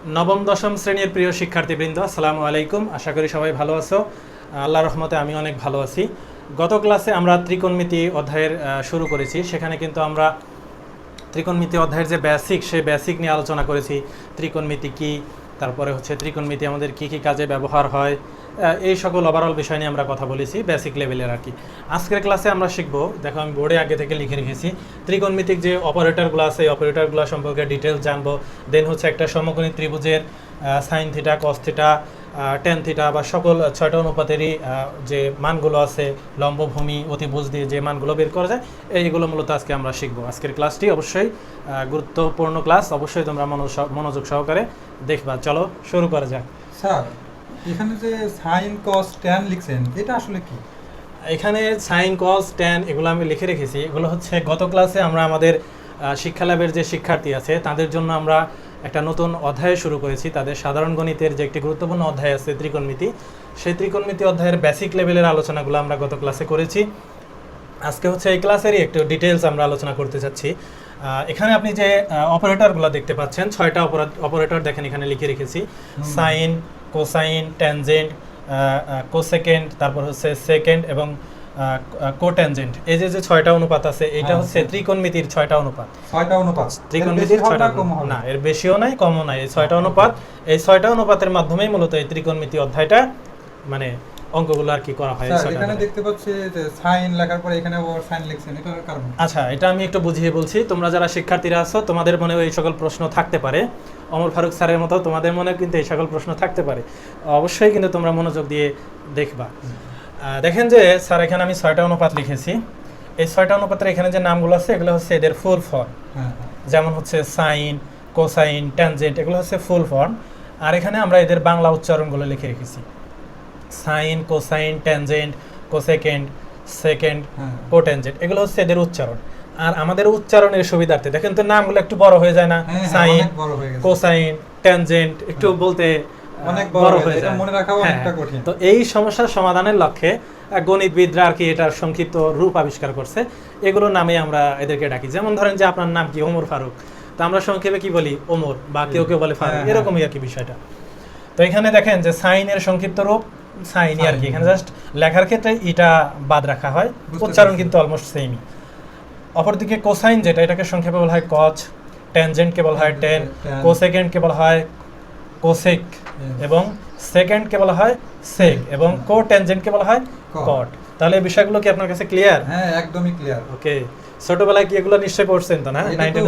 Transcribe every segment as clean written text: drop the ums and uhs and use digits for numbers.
নবম দশম শ্রেণীর প্রিয় শিক্ষার্থীবৃন্দ, আসসালামু আলাইকুম। আশা করি সবাই ভালো আছো। আল্লাহর রহমতে আমি অনেক ভালো আছি। গত ক্লাসে আমরা ত্রিকোণমিতি অধ্যায়ের শুরু করেছি। সেখানে কিন্তু আমরা ত্রিকোণমিতি অধ্যায়ের যে বেসিক, সেই বেসিক নিয়ে আলোচনা করেছি। ত্রিকোণমিতি কী, তারপরে হচ্ছে ত্রিকোণমিতি আমাদের কী কী কাজে ব্যবহার হয়, এই সকল ওভারঅল বিষয় নিয়ে আমরা কথা বলেছি বেসিক লেভেলের আর কি। আজকের ক্লাসে আমরা শিখব, দেখো আমি বোর্ডে আগে থেকে লিখে রেখেছি, ত্রিকোণমিতিক যে অপারেটরগুলো আছে এই অপারেটরগুলো সম্পর্কে ডিটেলস জানবো। দেন হচ্ছে একটা সমকোণী ত্রিভুজের sine theta, cos theta, tan theta বা সকল ছয়টা অনুপাতেরই যে মানগুলো আছে, লম্বভূমি অতিভুজ দিয়ে যে মানগুলো বের করা যায়, এইগুলো মূলত আজকে আমরা শিখবো। আজকের ক্লাসটি অবশ্যই গুরুত্বপূর্ণ ক্লাস, অবশ্যই তোমরা মনোযোগ সহকারে দেখবা। চলো শুরু করা যাক। স্যার, এখানে যে সাইন কস ট্যান লিখছেন, এটা আসলে কি? এখানে সাইন কস ট্যান এগুলো আমি লিখে রেখেছি। এগুলো হচ্ছে গত ক্লাসে আমরা আমাদের শিক্ষা ল্যাবের যে শিক্ষার্থী আছে তাদের জন্য আমরা একটা নতুন অধ্যায় শুরু করেছি। তাদের সাধারণ গণিতের যে একটি গুরুত্বপূর্ণ অধ্যায় আছে ত্রিকোণমিতি, সেই ত্রিকোণমিতি অধ্যায়ের বেসিক লেভেলের আলোচনাগুলো আমরা গত ক্লাসে করেছি। আজকে হচ্ছে এই ক্লাসেরই একটু ডিটেলস আমরা আলোচনা করতে চাচ্ছি। এখানে আপনি যে অপারেটরগুলো দেখতে পাচ্ছেন, ছয়টা অপারেটর দেখেন এখানে লিখে রেখেছি। সাইন, কোসাইন, ট্যানজেন্ট, কোসেকেন্ড, তারপর হচ্ছে সেকেন্ড এবং কোট্যানজেন্ট। এই যে ছয়টা অনুপাত আছে, এটা হচ্ছে ত্রিকোণমিতির ছয়টা অনুপাত। ছয়টা অনুপাত ত্রিকোণমিতির ছয়টা না, এর বেশিও নাই কমও নাই, এই ছয়টা অনুপাত। এই ছয়টা অনুপাতের মাধ্যমেই মূলত এই ত্রিকোণমিতি অধ্যায়টা মানে অঙ্কগুলো আর কি করা হয়। এখানে দেখতে পাচ্ছি যে সাইন লেখার পরে এখানে আবার সাইন লিখছেন, এটার কারণ? আচ্ছা, এটা আমি একটু বুঝিয়ে বলছি। তোমরা যারা শিক্ষার্থীরা আছো তোমাদের মনে এই সকল প্রশ্ন থাকতে পারে, ওমর ফারুক স্যারের মতো তোমাদের মনে কিন্তু এই সকল প্রশ্ন থাকতে পারে। অবশ্যই কিন্তু তোমরা মনোযোগ দিয়ে দেখবা। দেখেন যে স্যার এখানে আমি ছয়টা অনুপাত লিখেছি। এই ছয়টা অনুপাতের এখানে যে নামগুলো আছে এগুলো হচ্ছে এদের ফুল ফর্ম। যেমন হচ্ছে সাইন, কোসাইন, ট্যানজেন্ট, এগুলো হচ্ছে ফুল ফর্ম। আর এখানে আমরা এদের বাংলা উচ্চারণগুলো লিখে রেখেছি। সাইন, কোসাইন, ট্যানজেন্ট, কোসেকেন্ড, সেকেন্ড, কোট্যানজেন্ট, এগুলো হচ্ছে এদের উচ্চারণ। আর আমাদের উচ্চারণের সুবিধার্থে দেখেন তো নামগুলো একটু বড় হয়ে যায় না? সাইন, কোসাইন, ট্যানজেন্ট একটু বলতে অনেক বড় হয়ে যায়, মনে রাখাও অনেকটা কঠিন। তো এই সমস্যার সমাধানের লক্ষ্যে গণিতবিদরা আর কি এটার সংক্ষিপ্ত রূপ আবিষ্কার করছে। এগুলো নামে আমরা এদেরকে ডাকি। যেমন ধরেন যে আপনার নাম কি, ওমর ফারুক, তো আমরা সংক্ষেপে কি বলি, ওমর, বা কেউ কেউ বলে ফারুক, এরকমই আর কি বিষয়টা। তো এখানে দেখেন যে সাইনের সংক্ষিপ্ত রূপ সাইনই আর কি, এখানে জাস্ট লেখার ক্ষেত্রে এটা বাদ রাখা হয়, উচ্চারণ কিন্তু অলমোস্ট সেমই। অপরদিকে কোসাইন যেটা, এটাকে সংক্ষেপে বলা হয় কচ, ট্যানজেন্টকে বলা হয় টেন, কোসেকেন্ডকে বলা হয় কোসেক, এবং সেকেন্ডকে বলা হয় সেক, এবং কোট্যানজেন্টকে বলা হয় কট। তাহলে এই বিষয়গুলো কি আপনার কাছে ক্লিয়ার? হ্যাঁ, একদমই ক্লিয়ার। ওকে, ছোটবেলায় কি এগুলো নিশ্চয়ই পড়ছেন তো না?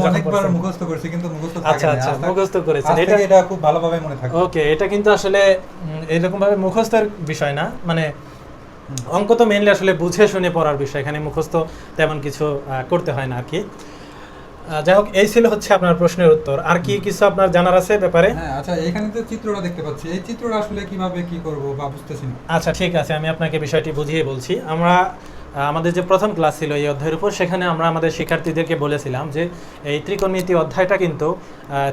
অনেকবার মুখস্থ করেছি কিন্তু মুখস্থ থাকে না। আচ্ছা আচ্ছা, মুখস্থ করেছেন, এটা খুব ভালোভাবে মনে থাকে। ওকে, এটা কিন্তু আসলে এরকম ভাবে মুখস্থের বিষয় না, মানে অঙ্ক তো মেইনলি আসলে বুঝে শুনে পড়ার বিষয়, এখানে মুখস্থ তেমন কিছু করতে হয় না আর কি। যাই হোক, এই ছিল হচ্ছে আপনার প্রশ্নের উত্তর। আর কি কিছু আপনার জানার আছে ব্যাপারে? হ্যাঁ, আচ্ছা, এখানে যে চিত্রটা দেখতে পাচ্ছি, এই চিত্রটা আসলে কিভাবে কি করব বা বুঝতেছি না। আচ্ছা ঠিক আছে, আমি আপনাকে বিষয়টি বুঝিয়ে বলছি। আমরা আমাদের যে প্রথম ক্লাস ছিল এই অধ্যায়ের উপর, সেখানে আমরা আমাদের শিক্ষার্থীদেরকে বলেছিলাম যে এই ত্রিকোণমিতি অধ্যায়টা কিন্তু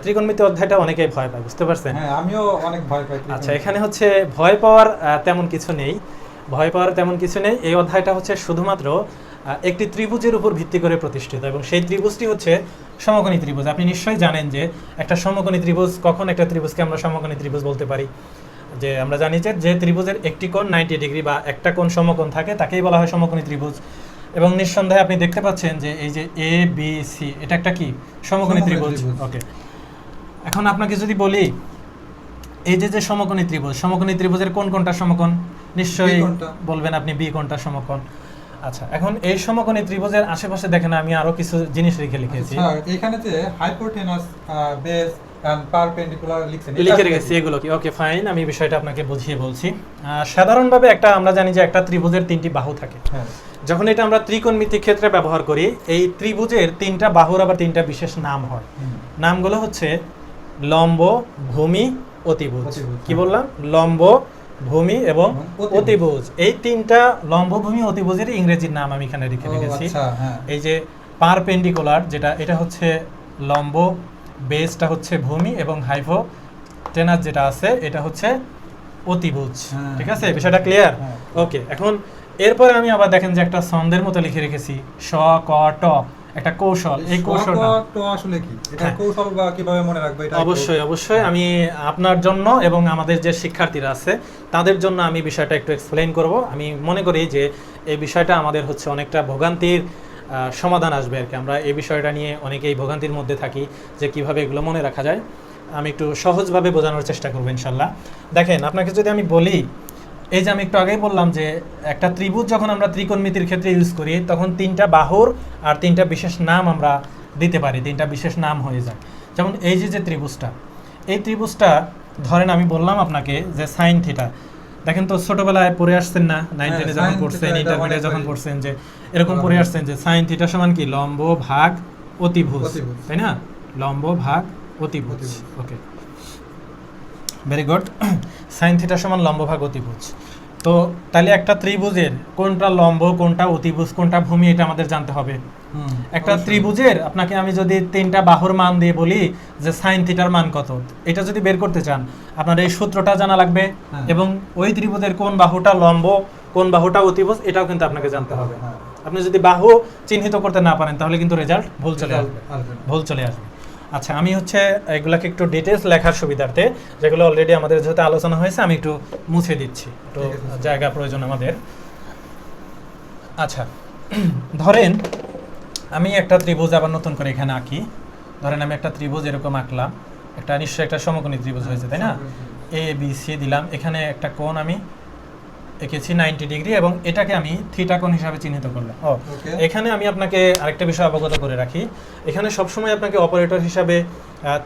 ত্রিকোণমিতি অধ্যায়টা অনেকেই ভয় পায়, বুঝতে পারছেন? হ্যাঁ, আমিও অনেক ভয় পাই। আচ্ছা, এখানে হচ্ছে ভয় পাওয়ার তেমন কিছু নেই, ভয় পাওয়ার তেমন কিছু নেই। এই অধ্যায়টা হচ্ছে শুধুমাত্র একটি ত্রিভুজের উপর ভিত্তি করে প্রতিষ্ঠিত, এবং সেই ত্রিভুজটি হচ্ছে সমকোণী ত্রিভুজ। আপনি নিশ্চয়ই জানেন যে একটা সমকোণী ত্রিভুজ, কখন একটা ত্রিভুজকে আমরা সমকোণী ত্রিভুজ বলতে পারি? যে আমরা জানি যে ত্রিভুজের একটি কোণ 90 ডিগ্রি বা একটা কোণ সমকোণ থাকে, তাকেই বলা হয় সমকোণী ত্রিভুজ। এবং নিঃসন্দেহে আপনি দেখতে পাচ্ছেন যে এই যে এ বি সি, এটা একটা কি সমকোণী ত্রিভুজ। ওকে, এখন আপনাকে যদি বলি এই যে সমকোণী ত্রিভুজ, সমকোণী ত্রিভুজের কোন কোনটা সমকোণ? নিশ্চয়ই বলবেন আপনি বি কোণটা সমকোণ। আচ্ছা, এখন এই সমকোণী ত্রিভুজের আশেপাশে দেখেন আমি আরো কিছু জিনিস লিখেছি। এখানে যে হাইপোটেনাস, বেস এন্ড পারপেন্ডিকুলার লিখে রেখেছি, এগুলো কি? ওকে ফাইন, আমি বিষয়টা আপনাকে বুঝিয়ে বলছি। সাধারণভাবে আমরা জানি যে একটা ত্রিভুজের 3টি বাহু থাকে। যখন এটা আমরা ত্রিকোণমিতিক ক্ষেত্রে ব্যবহার করি, এই ত্রিভুজের 3টা বাহুর আবার 3টা বিশেষ নাম হয়। নামগুলো হচ্ছে লম্ব, ভূমি, অতিভুজ। কি বললাম? লম্ব, ভূমি এবং অতিভুজ। এই 3টা লম্ব, ভূমি, অতিভুজের ইংরেজির নাম আমি এখানে লিখে রেখেছি। এই যে পারপেন্ডিকুলার যেটা, এটা হচ্ছে লম্ব, বেসটা হচ্ছে ভূমি, এবং হাইপোটেনাস যেটা আছে এটা হচ্ছে অতিভুজ। ঠিক আছে, বিষয়টা ক্লিয়ার? ওকে, এখন এরপরে আমি আবার দেখেন যে একটা ছন্দের মতো লিখে রেখেছি স ক ট, একটা কৌশল, এই কৌশলটা তো আসলে কি এটা হ্যাঁ। কৌশল বা কিভাবে মনে রাখবে এটা অবশ্যই অবশ্যই আমি আপনার জন্য এবং আমাদের যে শিক্ষার্থীরা আছে তাদের জন্য আমি বিষয়টা একটু এক্সপ্লেইন করব। আমি মনে করি যে এই বিষয়টা আমাদের হচ্ছে অনেকটা ভোগান্তির সমাধান আসবে আর কি। আমরা এই বিষয়টা নিয়ে অনেকেই ভোগান্তির মধ্যে থাকি যে কিভাবে এগুলো মনে রাখা যায়। আমি একটু সহজভাবে বোঝানোর চেষ্টা করবো ইনশাল্লাহ। দেখেন, আপনাকে যদি আমি বলি, এই যে আমি একটু আগেই বললাম যে একটা ত্রিভুজ যখন আমরা ত্রিকোণমিতির ক্ষেত্রে ইউজ করি তখন তিনটা বাহুর আর তিনটা বিশেষ নাম আমরা দিতে পারি, তিনটা বিশেষ নাম হয়ে যায়। যেমন এই যে ত্রিভুজটা, এই ত্রিভুজটা ধরেন আমি বললাম আপনাকে যে সাইন থিটা। দেখেন তো ছোটবেলায় পড়ে আসছেন না, 9 10 যখন sin পড়ছেন, theta এটা ইন্টারমিডিয়েট যখন অনেকটাই পড়ছেন, যে এরকম পড়ে আসছেন যে সাইন থিটা সমান কি লম্ব ভাগ অতিভুজ, অতিভুজ। তাই না? লম্ব ভাগ অতিভুজ। অতিভুজ। ওকে, ভেরি গুড। সাইন থিটা সমান লম্ব ভাগ অতিভুজ। তো তাহলে একটা ত্রিভুজের কোনটা লম্ব, কোনটা অতিভুজ, কোনটা ভূমি, এটা আমাদের জানতে হবে। একটা অবশ্যই। ত্রিভুজের আপনাকে আমি যদি তিনটা বাহুর মান দিয়ে বলি যে সাইন থিটার মান কত, এটা যদি বের করতে চান আপনার এই সূত্রটা জানা লাগবে, হ্যাঁ। এবং ওই ত্রিভুজের কোন বাহুটা লম্ব, কোন বাহুটা অতিভুজ, এটাও কিন্তু আপনাকে জানতে হবে। হ্যাঁ। আপনি যদি বাহু চিহ্নিত করতে না পারেন তাহলে কিন্তু রেজাল্ট ভুল চলে আসবে, আসবে না। ভুল চলে আসবে। আচ্ছা, আমি হচ্ছে এগুলাকে একটু ডিটেলস লেখার সুবিধার্থে, যেগুলো অলরেডি আমাদের যেহেতু আলোচনা হয়েছে, আমি একটু মুছে দিচ্ছি, একটু ঠিক আছে। জায়গা প্রয়োজন আমাদের। আচ্ছা, ধরেন আমি একটা ত্রিভুজ আবার নতুন করে এখানে আঁকি। ধরেন আমি একটা ত্রিভুজ এরকম আঁকলাম, একটা নিশ্চয়ই একটা সমকোণী ত্রিভুজ হয়েছে, তাই না? এ বি সি দিলাম, এখানে একটা কোণ আমি এঁকেছি 90 ডিগ্রি, এবং এটাকে আমি থিটা কোণ হিসাবে চিহ্নিত করলাম। Okay. এখানে আমি আপনাকে আরেকটা বিষয় অবগত করে রাখি, এখানে সবসময় আপনাকে অপারেটর হিসাবে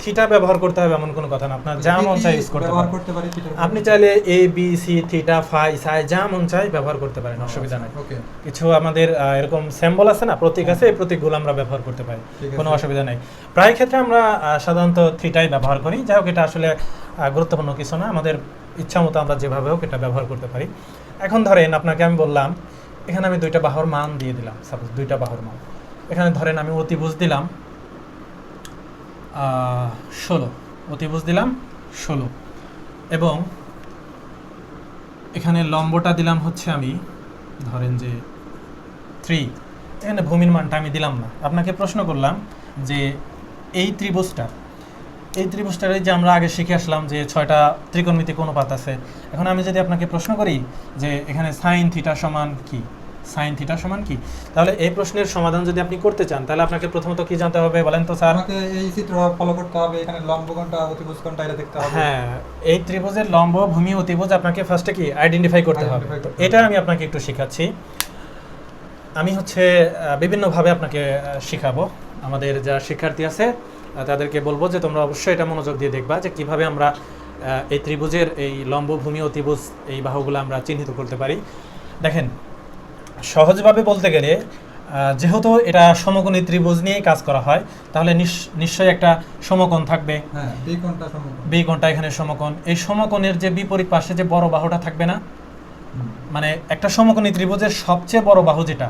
থিটা ব্যবহার করতে হবে এমন কোনো কথা না, আপনার যা মন চাই ইউজ করতে ব্যবহার পারেন। করতে পারি থিটার আপনি চাইলে A B C theta phi সাই যা মন চাই ব্যবহার করতে পারেন, অসুবিধা নাই। ওকে। কিছু আমাদের এরকম সিম্বল আছে না, প্রতীক আছে, এই প্রতীকগুলো আমরা ব্যবহার করতে পারি, ঠিক আছে। কোনো অসুবিধা নাই। প্রায় ক্ষেত্রে আমরা সাধারণত থিটাই ব্যবহার করি। যাই হোক, এটা আসলে গুরুত্বপূর্ণ কিছু না, আমাদের ইচ্ছা মতো আমরা যেভাবে হোক এটা ব্যবহার করতে পারি। এখন ধরেন আপনাকে আমি বললাম এখানে আমি দুইটা বাহুর মান দিয়ে দিলাম, সাপোজ দুইটা বাহুর মান। এখানে ধরেন আমি অতিভুজ দিলাম 16, অতিভুজ দিলাম 16, এবং এখানে লম্বটা দিলাম হচ্ছে আমি ধরেন যে 3। এখানে ভূমির মানটা আমি দিলাম না। আপনাকে প্রশ্ন করলাম যে এই ত্রিভুজটার যে আমরা আগে শিখে আসলাম যে 6টা ত্রিকোণমিতিক অনুপাত আছে, এখন আমি যদি আপনাকে প্রশ্ন করি যে এখানে সাইন থিটা সমান কি, সাইন থিটা সমান কি, তাহলে এই প্রশ্নের সমাধান যদি আপনি করতে চান তাহলে আপনাকে প্রথমত কি জানতে হবে বলেন তো স্যার? আমাকে এই চিত্র ফলো করতে হবে, এখানে লম্ব কোণটা অতিভুজ কোণটা এটা দেখতে হবে। হ্যাঁ, এই ত্রিভুজের লম্ব, ভূমি, অতিভুজ আপনাকে ফার্স্টে কি আইডেন্টিফাই করতে হবে। Identify তো করতে এটা হবে। আমি আপনাকে একটু শেখাচ্ছি। আমি হচ্ছে বিভিন্নভাবে আপনাকে শেখাবো। আমাদের যারা শিক্ষার্থী আছে তাদেরকে বলবো যে তোমরা অবশ্যই এটা মনোযোগ দিয়ে দেখবা যে কিভাবে আমরা এই ত্রিভুজের এই লম্ব, ভূমি, অতিভুজ এই বাহুগুলো আমরা চিহ্নিত করতে পারি। দেখেন, সহজভাবে বলতে গেলে যেহেতু এটা সমকোণী ত্রিভুজ নিয়েই কাজ করা হয়, তাহলে নিশ্চয়ই একটা সমকোণ থাকবে। হ্যাঁ, বি কোণটা সমকোণ। বি কোণটা এখানে সমকোণ। এই সমকোণের যে বিপরীত পাশে যে বড় বাহুটা থাকবে না, মানে একটা সমকোণী ত্রিভুজের সবচেয়ে বড় বাহু যেটা,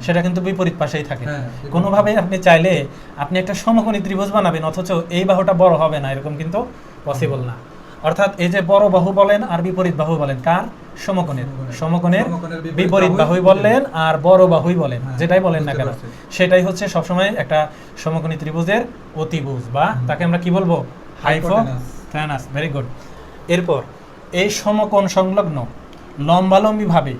সেটা কিন্তু বিপরীত পাশেই থাকে। হ্যাঁ, কোনোভাবেই আপনি চাইলে আপনি একটা সমকোণী ত্রিভুজ বানাবেন অথচ এই বাহুটা বড় হবে না, এরকম কিন্তু পসিবল না। অর্থাৎ এই যে বড় বাহু বলেন আর বিপরীত বাহু বলেন, কার? সমকোণের। সমকোণের বিপরীত বাহুই বললেন আর বড় বাহুই বলেন, হ্যাঁ, যেটাই বলেন না বুঝতে কেন, পারছি। সেটাই হচ্ছে সবসময় একটা সমকোণী ত্রিভুজের অতিভুজ, বা তাকে আমরা কি বলবো? হাইপোটেনাস। Very good. এরপর এই সমকোণ সংলগ্ন লম্বালম্বি ভাবে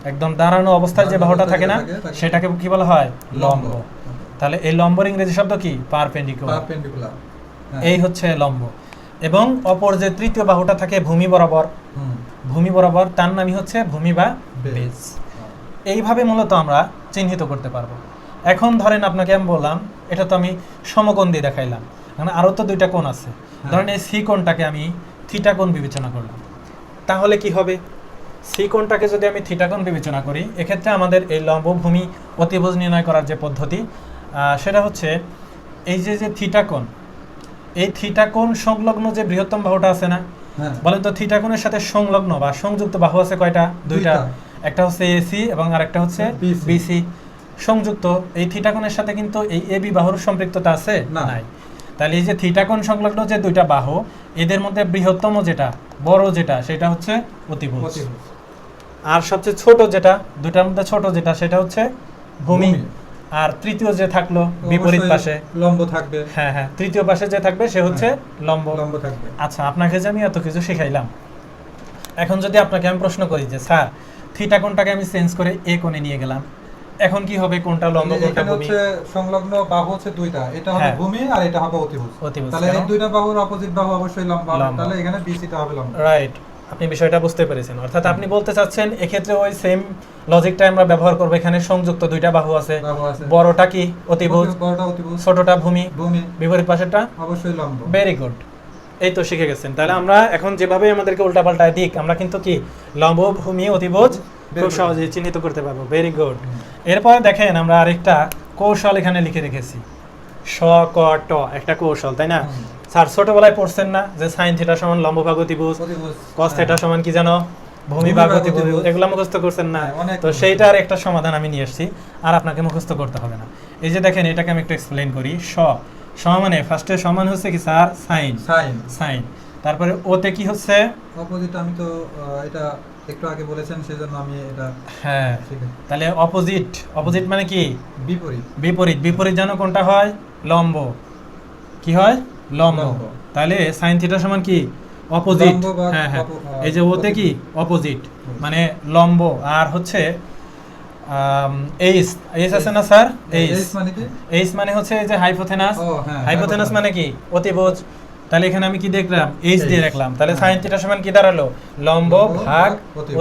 একদম দাঁড়ানো অবস্থায় যে বাহুটা থাকে না, সেটাকে কি বলা হয়? লম্ব। তাহলে এই লম্বর ইংরেজি শব্দ কি? পারপেন্ডিকুলার। এই হচ্ছে লম্ব। এবং অপর যে তৃতীয় বাহুটা থাকে ভূমি বরাবর, তার নামই হচ্ছে ভূমি বা বেস। এইভাবে মূলত আমরা চিহ্নিত করতে পারবো। এখন ধরেন আপনাকে আমি বললাম এটা তো আমি সমকোণ দিয়ে দেখাইলাম, মানে আরও তো দুইটা কোণ আছে। ধরেন এই সি কোণটাকে আমি থিটা কোণ বিবেচনা করলাম, তাহলে কি হবে? সি কোণটাকে যদি আমি থিটা কোণ বিবেচনা করি, এক্ষেত্রে আমাদের এই লম্ব, ভূমি, অতিভুজ নির্ণয় করার যে পদ্ধতি, সেটা হচ্ছে এই যে থিটা কোণ, এই থিটা কোণ সংলগ্ন যে বৃহত্তম বাহুটা আছে না, বলেন তো থিটা কোণের সাথে সংলগ্ন বা সংযুক্ত বাহু আছে কয়টা? দুইটা। একটা হচ্ছে এসি এবং আরেকটা হচ্ছে বিসি। সংযুক্ত এই থিটা কোণের সাথে কিন্তু এই এবি বাহুর সম্পৃক্ততা আছে? নাই। তাহলে এই যে থিটা কোণ সংলগ্ন যে দুইটা বাহু, এদের মধ্যে বৃহত্তম যেটা, বড় যেটা, সেটা হচ্ছে অতিভুজ। আর সবচেয়ে ছোট যেটা, দুইটার মধ্যে ছোট যেটা, সেটা হচ্ছে ভূমি। আর তৃতীয় যে থাকলো বিপরীত অবশ্যই পাশে, লম্ব থাকবে। হ্যাঁ হ্যাঁ, তৃতীয় পাশে যে থাকবে সে হচ্ছে লম্ব। লম্ব থাকবে। আচ্ছা, আপনাকে যে আমি এত কিছু শেখাইলাম, এখন যদি আপনাকে আমি প্রশ্ন করি যে স্যার থিটা কোণটাকে আমি চেঞ্জ করে এ কোণে নিয়ে গেলাম, এখন কি হবে? কোনটা লম্ব কোনটা এখানে ভূমি? হচ্ছে সংলগ্ন বাহু হচ্ছে দুইটা, এটা হবে হ্যাঁ। ভূমি আর এটা হবে অতিভুজ। অতিভুজ, তাহলে কেন? এই দুইটা বাহুর অপোজিট বাহু অবশ্যই লম্বা হবে, লম্বা। তাহলে এখানে BC টা হবে লম্বা। রাইট, আপনি বিষয়টা বুঝতে পেরেছেন। অর্থাৎ আপনি বলতে চাচ্ছেন এক্ষেত্রে ওই সেম লজিকটা আমরা ব্যবহার করব। এখানে সংযুক্ত দুইটা বাহু আছে, বাহু আছে। বড়টা কি? অতিভুজ, বড়টা অতিভুজ, ছোটটা ভূমি, ভূমি বিপরীত পাশেরটা অবশ্যই লম্ব। ভেরি গুড, এই তো শিখে গেছেন। তাহলে আমরা এখন যেভাবে আমাদেরকে উল্টাপাল্টায় দিক, আমরা কিন্তু কি লম্ব, ভূমি, অতিভুজ খুব সহজেই চিহ্নিত করতে পারবো। Very good. এরপরে দেখেন আমরা আরেকটা কৌশল এখানে লিখে রেখেছি, স ক ট, একটা কৌশল, তাই না? স্যার ছোটবেলায় পড়ছেন না যে সাইন থিটা সমান লম্ব ভাগ অতিভুজ, অতিভুজ, কস থিটা সমান কি জানো? ভূমি ভাগ অতিভুজ। এগুলো মুখস্থ করছেন না? হ্যাঁ, অনেক তো সেইটার একটা সমাধান আমি নিয়ে এসেছি, আর আপনাকে মুখস্থ করতে হবে না। এই যে দেখেন, এটাকে আমি একটু এক্সপ্লেইন করি। মানে ফার্স্টে সমান হচ্ছে কি স্যার? সাইন। সাইন। সাইন, তারপরে ওতে কি হচ্ছে? অপোজিট। আমি তো এটা একটু আগে বলেছেন, সেজন্য আমি এটা হ্যাঁ, শিখে। তাহলে অপোজিট, অপোজিট মানে কি? বিপরীত। বিপরীত। বিপরীত জানো কোনটা হয়? লম্ব। কি হয়? লম্ব। লম্ব। তাহলে সাইন থিটা সমান কি? অপোজিট। লম্ব বা হ্যাঁ হ্যাঁ, এই যে ওতে কি? অপোজিট, মানে লম্ব। আর হচ্ছে এইচ, এইচ আছে না স্যার? এইচ মানে কি? এইচ মানে হচ্ছে এই যে হাইপোথেনাস। ও হ্যাঁ, হাইপোথেনাস মানে কি? অতিভুজ। তাহলে এখানে আমি কি দেখলাম? এইচ দিয়ে H, রাখলাম। তাহলে হ্যাঁ। সাইন থিটা সমান কি দাঁড়ালো? লম্ব ভাগ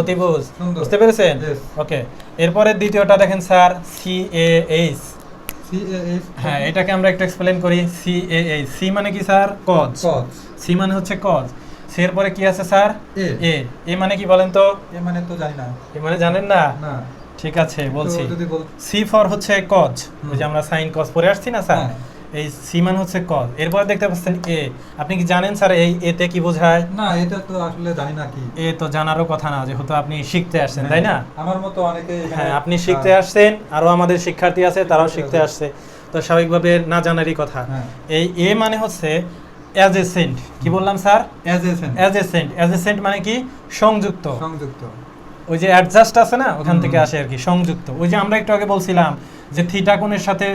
অতিভুজ। সুন্দর। বুঝতে পেরেছেন? Yes. ওকে, এরপরে দ্বিতীয়টা দেখেন sir, C A H. CAH, হ্যাঁ, এটাকে আমরা একটু এক্সপ্লেইন করি। সি এ এইচ, সি মানে কি স্যার? কজ। cos, সি মানে হচ্ছে কজ। সি এর পরে কি আছে স্যার? A, এ। এ মানে কি বলেন তো? এ মানে তো জানি না। এ মানে জানেন না? না, ঠিক আছে, বলছি। তো যদি বল। সি ফর হচ্ছে কজ, ওই যে আমরা সাইন কজ পড়ে আসছি না স্যার? হ্যাঁ। এই সি মান হচ্ছে কজ। এরপর দেখতে পাচ্ছেন এ। আপনি কি জানেন স্যার এই এতে কি বোঝায়? না, এটা তো আসলে জানি না কি। এ তো জানারও কথা না, যেহেতু আপনি শিখতে আসছেন, তাই না? আমার মতো অনেকে এখানে- হ্যাঁ, আপনি শিখতে আসছেন, আরো আমাদের শিক্ষার্থী আছে, তারাও শিখতে আসছে, তো স্বাভাবিকভাবে না জানারই কথা। হ্যাঁ। এই এ মানে হচ্ছে অ্যাডজেসেন্ট। কি বললাম স্যার? Adjacent, adjacent. অ্যাডজেসেন্ট মানে কি? সংযুক্ত। সংযুক্ত। ওই যে অ্যাডজাস্ট আছে না, ওখান থেকে আসে আর কি, সংযুক্ত। ওই যে আমরা একটু আগে বলছিলাম যে থিটা কোণের সাথে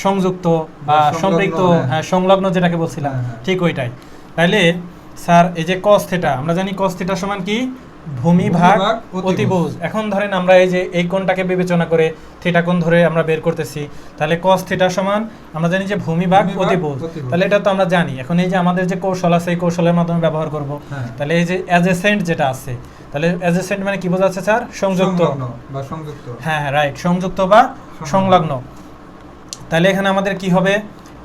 সংযুক্ত বা সংলগ্ন, সম্পৃক্ত, হ্যাঁ। হ্যাঁ সংলগ্ন যেটাকে বলছিলাম, হ্যাঁ, হ্যাঁ। ঠিক ওইটাই। তাইলে স্যার এই যে cos থিটা, আমরা জানি cos থিটা সমান কি? ভূমি ভাগ অতিভুজ। এখন ধরেন আমরা এই যে এই কোণটাকে বিবেচনা করে থিটা কোণ ধরে আমরা বের করতেছি, তাহলে cos থিটা সমান আমরা জানি যে ভূমি ভাগ ভূমি ভাগ অতিভুজ। অতিভুজ। তাহলে এটা তো আমরা জানি। এখন এই যে আমাদের যে কৌশল আছে, এই কৌশলের মাধ্যমে ব্যবহার করব। হ্যাঁ। তাহলে এই যে অ্যাডজেসেন্ট যেটা আছে, তাহলে অ্যাডজেসেন্ট মানে কি বোঝাচ্ছে স্যার? সংযুক্ত। সংলগ্ন বা সংযুক্ত। হ্যাঁ হ্যাঁ, রাইট, সংযুক্ত বা সংলগ্ন। তাহলে এখানে আমাদের কি হবে?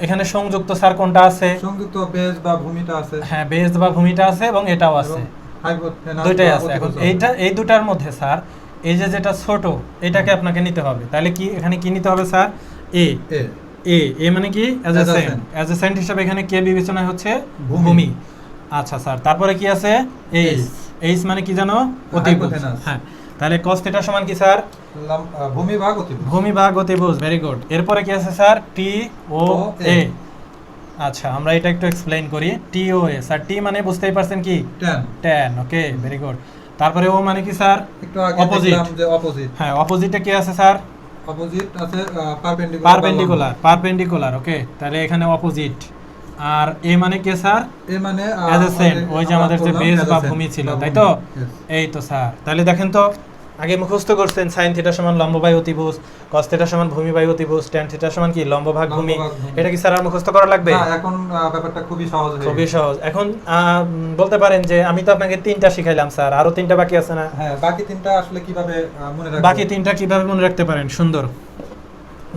এখানে সংযুক্ত স্যার কোনটা আছে? সংযুক্ত বেজ বা ভূমিটা আছে। হ্যাঁ, বেস বা ভূমিটা আছে এবং এটাও আছে, hypotenuse দুইটাই বা আছে। এখন অতিভুজ। এইটা, এই দুটার মধ্যে স্যার এই যে যেটা ছোট, এটাকে আপনাকে নিতে হবে। তাহলে কি এখানে কি নিতে হবে স্যার? এ। A, এ মানে কি? অ্যাডজেসেন্ট। Adjacent. অ্যাডজেসেন্ট হিসেবে এখানে কে বিবেচনা হচ্ছে? ভূমি। ভূমি। আচ্ছা স্যার, তারপরে কি আছে? এইচ। এইচ মানে কি জানো? অতিভুজ। Hypotenuse. হ্যাঁ, তাহলে cos থিটা সমান কি স্যার? ভূমি ভাগ অতিভুজ। ভূমি ভাগ অতিভুজ। Very good. এরপরে কি আছে স্যার? টি ও এ। আচ্ছা, আমরা এটা একটু এক্সপ্লেইন করি। টি ও এ স্যার, টি মানে বুঝতেই পারছেন কি? tan, tan. Okay, very good. তারপরে ও মানে কি স্যার? একটু আগে Opposite. দেখলাম যে অপোজিট। হ্যাঁ, অপোজিটে কি আছে স্যার? অপোজিট আছে পারপেন্ডিকুলার। পারপেন্ডিকুলার। পারপেন্ডিকুলার, ওকে। তাহলে এখানে অপোজিট। আর এ মানে কি স্যার? এ মানে অ্যাডজেসেন্ট, ওই যে আমাদের যে বেস বা ভূমি ছিল, তাই তো? Yes. এই তো স্যার। তাহলে দেখেন তো, আগে মুখস্থ করছেন সাইন থিটা সমান লম্ব বাই অতিভুজ, কস থিটা সমান ভূমি বাই অতিভুজ, ট্যান থিটা সমান কি? লম্ব ভাগ ভূমি। লম্ব ভাগ ভূমি। এটা কি স্যার আর মুখস্থ করা লাগবে? না, এখন ব্যাপারটা খুবই সহজ হয়ে খুবই গেছে। সহজ। এখন বলতে পারেন যে আমি তো আপনাকে 3টা শিখাইলাম স্যার, আরো 3টা বাকি আছে না? হ্যাঁ, বাকি তিনটা আসলে কিভাবে মনে রাখবো? বাকি 3টা কিভাবে মনে রাখতে পারেন? সুন্দর।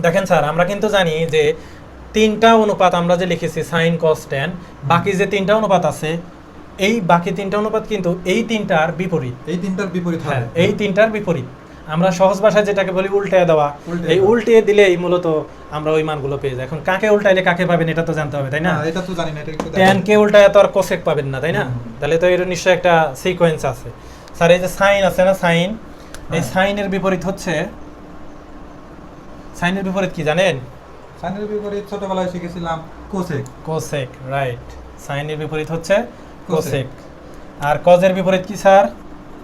দেখেন স্যার, আমরা কিন্তু জানি যে 3টা অনুপাত আমরা যে লিখেছি সাইন কস ট্যান, বাকি যে 3টা অনুপাত আছে, এই বাকি 3টা অনুপাত কিন্তু এই 3টার বিপরীত। এই তিনটার বিপরীত হবে। হ্যাঁ, এই 3টার বিপরীত। আমরা সহজ ভাষায় যেটাকে বলি উল্টায় দেওয়া। উল্টে এই দেওয়া। উল্টে দিলেই মূলত আমরা ওই মানগুলো পেয়ে যাই। এখন কাকে উল্টাইলে কাকে পাবেন এটা তো জানতে হবে, তাই না? না, এটা তো জানি না, এটা একটু দেখান। ট্যান কে উল্টায় তো আর কোসেক পাবেন না, তাই না? হুম। তাহলে তো এর নিশ্চয়ই একটা সিকোয়েন্স আছে। স্যার এই যে সাইন আছে না, সাইন, এই হ্যাঁ। সাইনের বিপরীত হচ্ছে, সাইনের বিপরীত কি জানেন? সাইনের বিপরীত ছোটবেলায় শিখেছিলাম কোসেক। Cosec, right. সাইনের বিপরীত হচ্ছে কোসেক। কোসেক। আর কজের বিপরীত কি স্যার?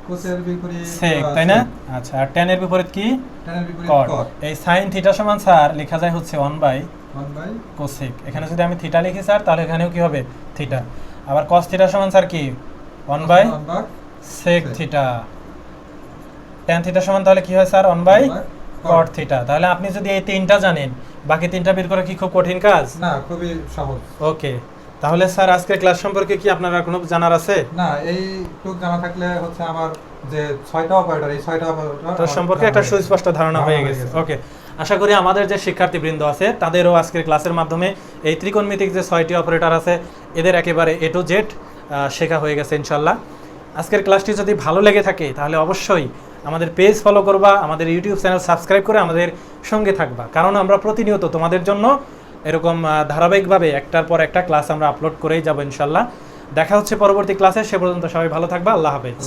কোসের বিপরীত সেক, তাই না? আচ্ছা, আর tan এর বিপরীত কি? tan এর বিপরীত cot। cot। এই sin থিটা সমান স্যার লেখা যায় হচ্ছে 1 1 cosec। এখানে যদি আমি থিটা লিখি স্যার, তাহলে এখানেও কি হবে? থিটা। আবার cos থিটা সমান স্যার কি? 1 sec থিটা। tan থিটা সমান তাহলে কি হয় স্যার? 1 cot theta. তাহলে আপনি যদি এই তিনটা জানেন, বাকি তিনটা বের করা কি খুব কঠিন কাজ? না, খুবই সহজ। ওকে, তাহলে স্যার আজকের ক্লাস সম্পর্কে কি আপনার আর কোনো জানার আছে? না, এই টুক জানা থাকলে হচ্ছে আমার যে 6টা অপারেটর, এই 6টা তার অপারেটর সম্পর্কে একটা সুস্পষ্ট ধারণা হয়ে গেছে। ওকে, আশা করি আমাদের যে শিক্ষার্থীবৃন্দ আছে তাদেরও আজকের ক্লাসের মাধ্যমে এই ত্রিকোণমিতিক যে 6টি অপারেটর আছে এদের একেবারে A to Z শেখা হয়ে গেছে ইনশাল্লাহ। আজকের ক্লাসটি যদি ভালো লেগে থাকে তাহলে অবশ্যই আমাদের পেজ ফলো করবা, আমাদের ইউটিউব চ্যানেল সাবস্ক্রাইব করে আমাদের সঙ্গে থাকবা, কারণ আমরা প্রতিনিয়ত তোমাদের জন্য এরকম ধারাবাহিকভাবে একটার পর একটা ক্লাস আমরা আপলোড করেই যাবো ইনশাল্লাহ। দেখা হচ্ছে পরবর্তী ক্লাসে, সে পর্যন্ত সবাই ভালো থাকবা। আল্লাহ হাফেজ।